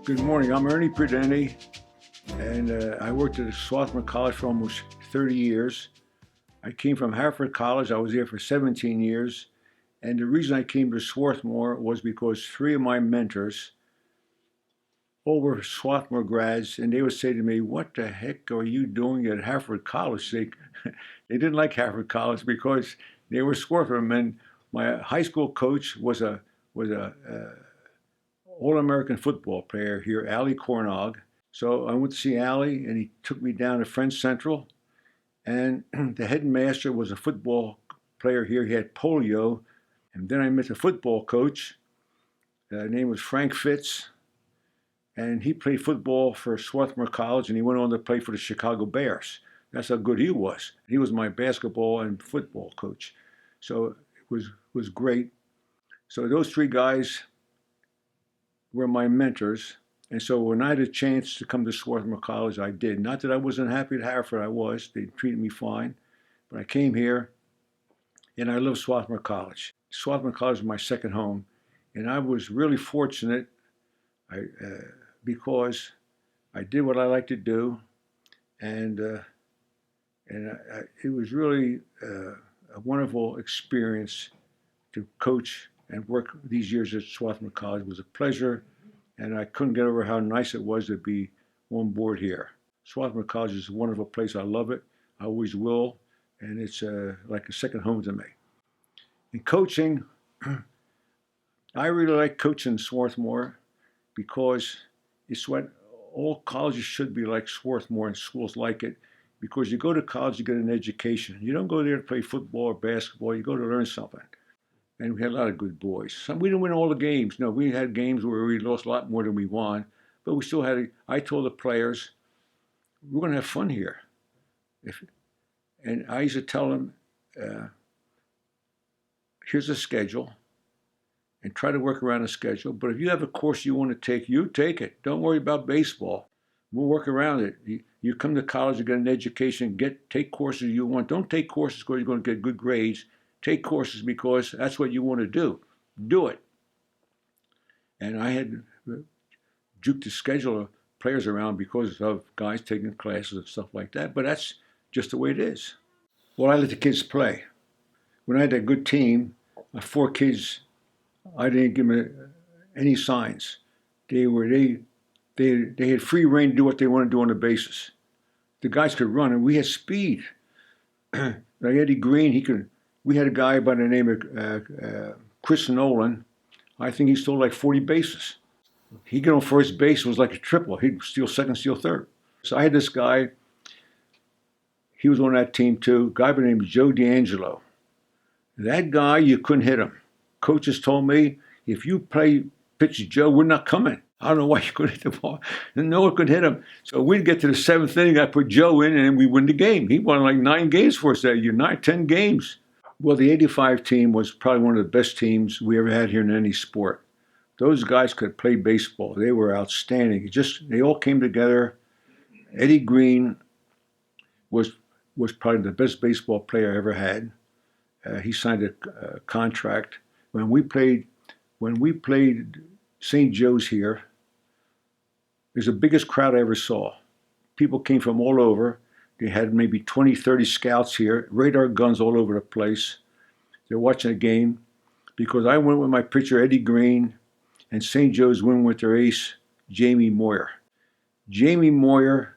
Good morning. I'm Ernie Prudente, and I worked at Swarthmore College for almost 30 years. I came from Hartford College. I was there for 17 years. And the reason I came to Swarthmore was because three of my mentors all were Swarthmore grads, and they would say to me, "What the heck are you doing at Hartford College?" They didn't like Hartford College because they were Swarthmore men. My high school coach was a All-American football player here, Allie Cornog. So I went to see Allie, and he took me down to Friends Central. And the headmaster was a football player here. He had polio. And then I met the football coach. His name was Frank Fitz. And he played football for Swarthmore College, and he went on to play for the Chicago Bears. That's how good he was. He was my basketball and football coach. So it was great. So those three guys were my mentors. And so when I had a chance to come to Swarthmore College, I did. Not that I wasn't happy at Hartford, I was. They treated me fine. But I came here, and I love Swarthmore College. Swarthmore College was my second home. And I was really fortunate because I did what I like to do. And it was really a wonderful experience to coach and work these years at Swarthmore College. It was a pleasure. And I couldn't get over how nice it was to be on board here. Swarthmore College is a wonderful place. I love it. I always will. And it's like a second home to me. In coaching, I really like coaching Swarthmore because it's what all colleges should be like Swarthmore, and schools like it. Because you go to college, you get an education. You don't go there to play football or basketball. You go to learn something. And we had a lot of good boys. We didn't win all the games. No, we had games where we lost a lot more than we won. But we still had, I told the players, we're going to have fun here. And I used to tell them, here's a schedule, and try to work around the schedule. But if you have a course you want to take, you take it. Don't worry about baseball. We'll work around it. You come to college to get an education, take courses you want. Don't take courses because you're going to get good grades. Take courses because that's what you want to do. Do it. And I had juked the schedule of players around because of guys taking classes and stuff like that. But that's just the way it is. Well, I let the kids play. When I had a good team, 4 kids, I didn't give them any signs. They had free reign to do what they wanted to do on the bases. The guys could run, and we had speed. Like Eddie Green, we had a guy by the name of Chris Nolan. I think he stole like 40 bases. He'd get on first base, it was like a triple. He'd steal second, steal third. So I had this guy, he was on that team too, a guy by the name of Joe D'Angelo. That guy, you couldn't hit him. Coaches told me, if you pitch Joe, we're not coming. I don't know why you couldn't hit the ball. No one could hit him. So we'd get to the 7th inning, I put Joe in, and we win the game. He won like 9 games for us that year, 10 games. Well, the 85 team was probably one of the best teams we ever had here in any sport. Those guys could play baseball. They were outstanding. They all came together. Eddie Green was probably the best baseball player I ever had. He signed a contract. When we played St. Joe's here, it was the biggest crowd I ever saw. People came from all over. They had maybe 20, 30 scouts here, radar guns all over the place. They're watching a game because I went with my pitcher, Eddie Green, and St. Joe's went with their ace, Jamie Moyer. Jamie Moyer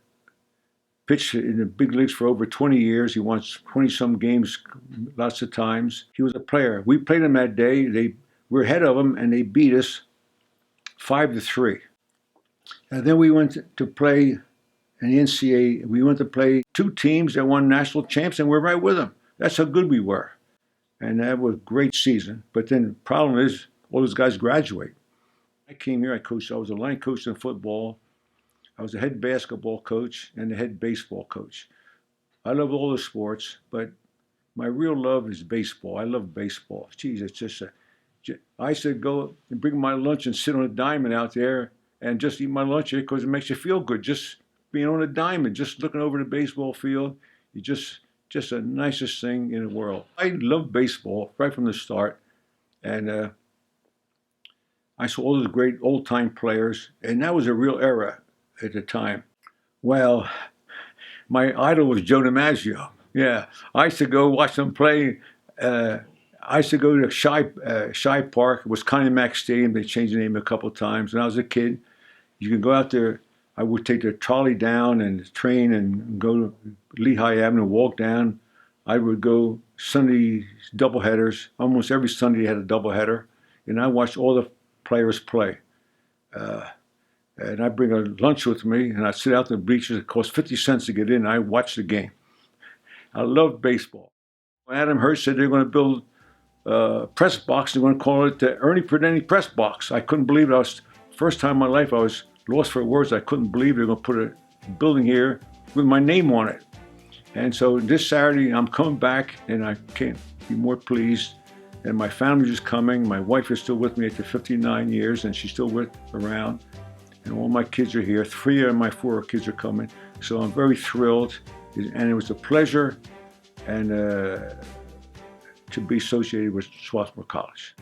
pitched in the big leagues for over 20 years. He won 20-some games lots of times. He was a player. We played him that day. We were ahead of them, and they beat us 5-3. And then we went to play in the NCAA. We went to play 2 teams that won national champs, and we're right with them. That's how good we were. And that was a great season. But then the problem is, all those guys graduate. I came here, I was a line coach in football. I was the head basketball coach and the head baseball coach. I love all the sports, but my real love is baseball. I love baseball. Geez, it's just I said go and bring my lunch and sit on a diamond out there and just eat my lunch here because it makes you feel good. Just being on a diamond, just looking over the baseball field, just the nicest thing in the world. I love baseball right from the start, and I saw all those great old-time players, and that was a real era at the time. Well, my idol was Joe DiMaggio. Yeah, I used to go watch them play. I used to go to Shy Park. It was Connie Mack Stadium. They changed the name a couple of times. When I was a kid, you could go out there. I would take the trolley down and the train and go to Lehigh Avenue, walk down. I would go Sunday doubleheaders. Almost every Sunday they had a doubleheader, and I watched all the players play. And I bring a lunch with me, and I sit out in the bleachers. It cost 50 cents to get in. And I watch the game. I love baseball. Adam Hurst said they're going to build a press box. They're going to call it the Ernie Prudente press box. I couldn't believe it. First time in my life I was lost for words. I couldn't believe they're going to put a building here with my name on it. And so this Saturday I'm coming back, and I can't be more pleased. And my family's just coming. My wife is still with me after 59 years, and she's still around. And all my kids are here. 3 of my 4 kids are coming. So I'm very thrilled. And it was a pleasure and to be associated with Swarthmore College.